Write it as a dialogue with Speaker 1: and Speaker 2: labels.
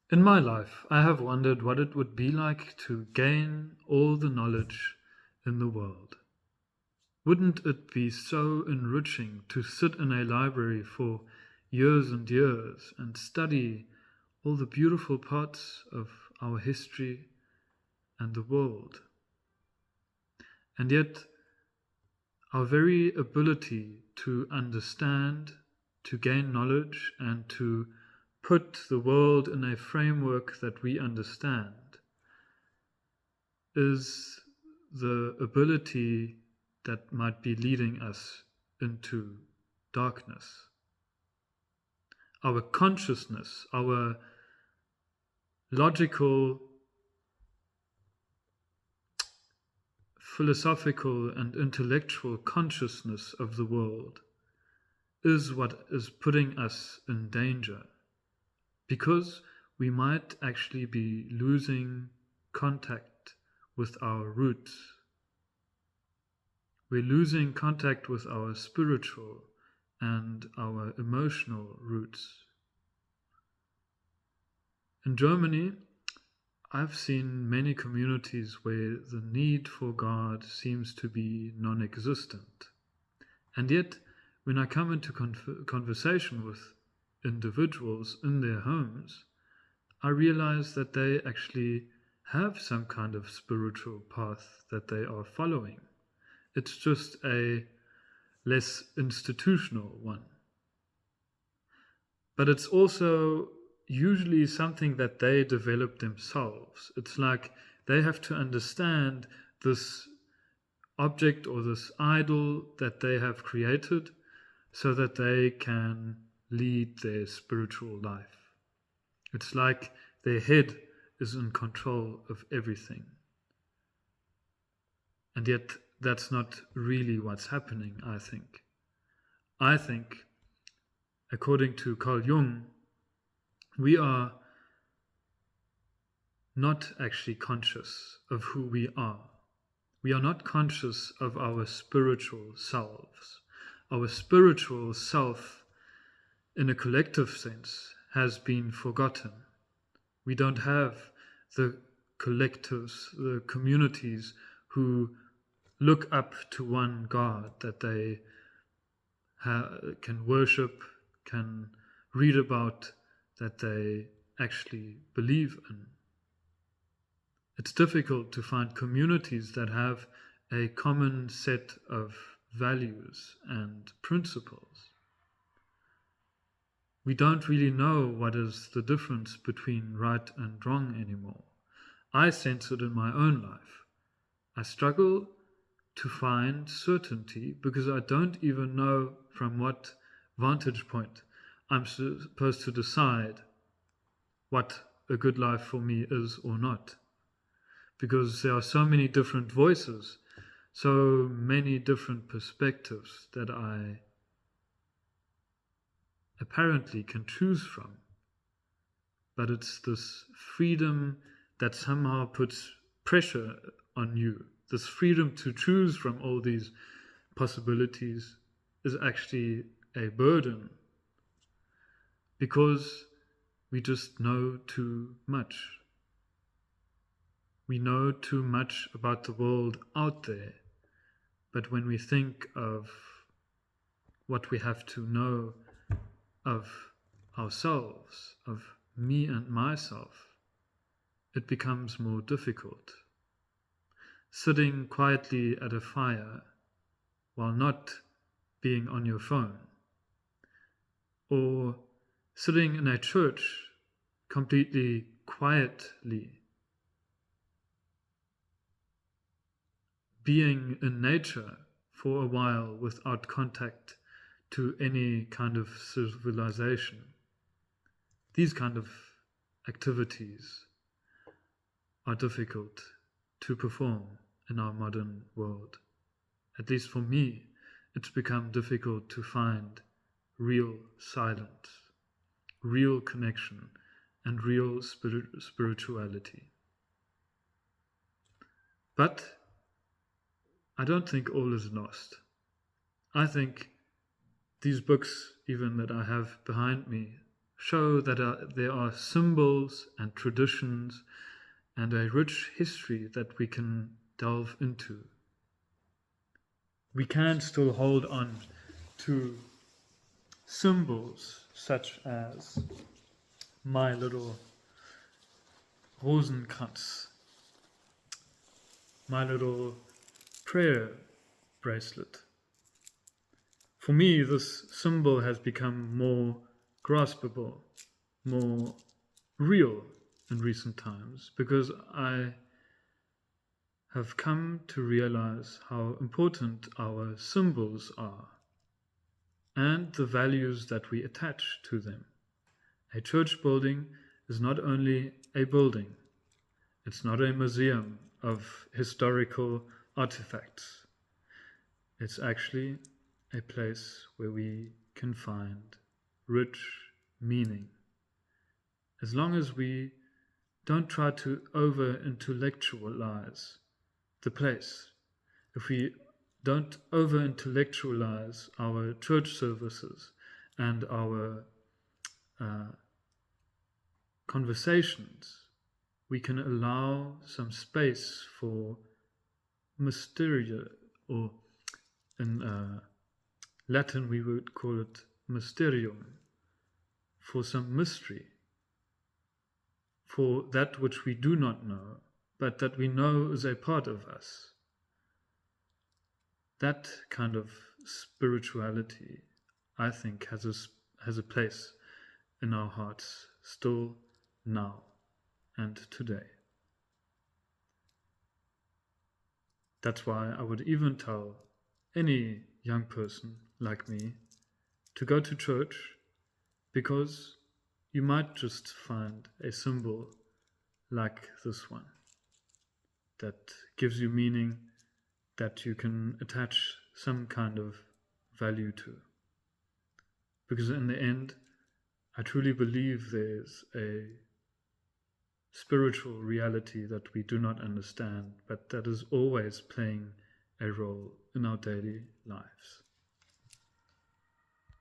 Speaker 1: In my life, I have wondered what it would be like to gain all the knowledge in the world. Wouldn't it be so enriching to sit in a library for years and years and study all the beautiful parts of our history and the world? And yet, our very ability to understand, to gain knowledge, and to put the world in a framework that we understand is the ability that might be leading us into darkness. Our consciousness, our logical, philosophical, and intellectual consciousness of the world is what is putting us in danger, because we might actually be losing contact with our roots. We're losing contact with our spiritual and our emotional roots. In Germany, I've seen many communities where the need for God seems to be non-existent. And yet, when I come into conversation with individuals in their homes, I realize that they actually have some kind of spiritual path that they are following. It's just a less institutional one. But it's also usually something that they develop themselves. It's like they have to understand this object or this idol that they have created so that they can lead their spiritual life. It's like their head is in control of everything. And yet, that's not really what's happening, I think. I think, according to Carl Jung, we are not actually conscious of who we are. We are not conscious of our spiritual selves. Our spiritual self, in a collective sense, has been forgotten. We don't have the collectives, the communities who look up to one God that they can worship, can read about, that they actually believe in. It's difficult to find communities that have a common set of values and principles. We don't really know what is the difference between right and wrong anymore. I sense it in my own life. I struggle to find certainty because I don't even know from what vantage point I'm supposed to decide what a good life for me is or not. Because there are so many different voices, so many different perspectives that I apparently can choose from. But it's this freedom that somehow puts pressure on you. This freedom to choose from all these possibilities is actually a burden, because we just know too much. We know too much about the world out there, but when we think of what we have to know of ourselves, of me and myself, it becomes more difficult. Sitting quietly at a fire while not being on your phone, or sitting in a church completely quietly, being in nature for a while without contact to any kind of civilization. These kind of activities are difficult to perform in our modern world. At least for me, it's become difficult to find real silence, real connection, and real spirituality. But I don't think all is lost. I think these books, even that I have behind me, show that there are symbols and traditions and a rich history that we can delve into. We can still hold on to symbols such as my little Rosenkranz, my little prayer bracelet. For me, this symbol has become more graspable, more real in recent times, because I have come to realize how important our symbols are and the values that we attach to them. A church building is not only a building, it's not a museum of historical artifacts. It's actually a place where we can find rich meaning. As long as we don't try to over-intellectualize the place, if we don't over-intellectualize our church services and our conversations, we can allow some space for mysteria, or in Latin we would call it mysterium, for some mystery, for that which we do not know, but that we know is a part of us. That kind of spirituality, I think, has a place in our hearts still now and today. That's why I would even tell any young person like me to go to church, because you might just find a symbol like this one that gives you meaning, that you can attach some kind of value to. Because in the end, I truly believe there's a spiritual reality that we do not understand, but that is always playing a role in our daily lives.